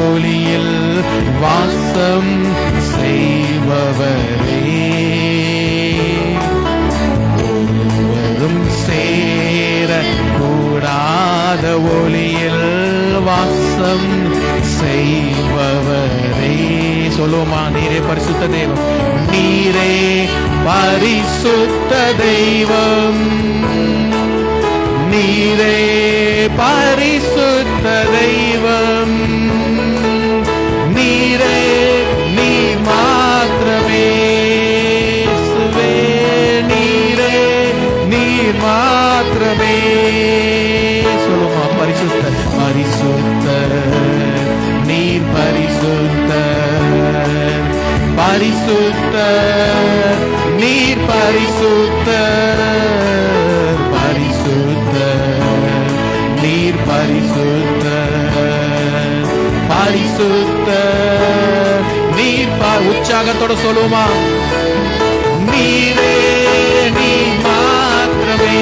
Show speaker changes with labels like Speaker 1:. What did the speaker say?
Speaker 1: ஒளியில் வாசம் செய்பவரே, ஒருவரும் சேர கூடாத ஒளியில் வாசம் செய்பவரே. சொல்லுமா, நீரே பரிசுத்த தெய்வம், நீரே பரிசுத்த தெய்வம், நீரே பரிசுத்த தெய்வம், நீரே நீர் மாத்திரமே, நீரே நீர் மாத்திரமே. சொல்லுமா, பரிசுத்த பரிசுத்த நீர் பரிசுத்த பரிசுத்த நீர் பரிசுத்த பரிசுத்த நீர் பரிசுத்த பரிசுத்த நீர். உற்சாகத்தோட சொல்லுமா, நீரே நீ மாத்திரமே,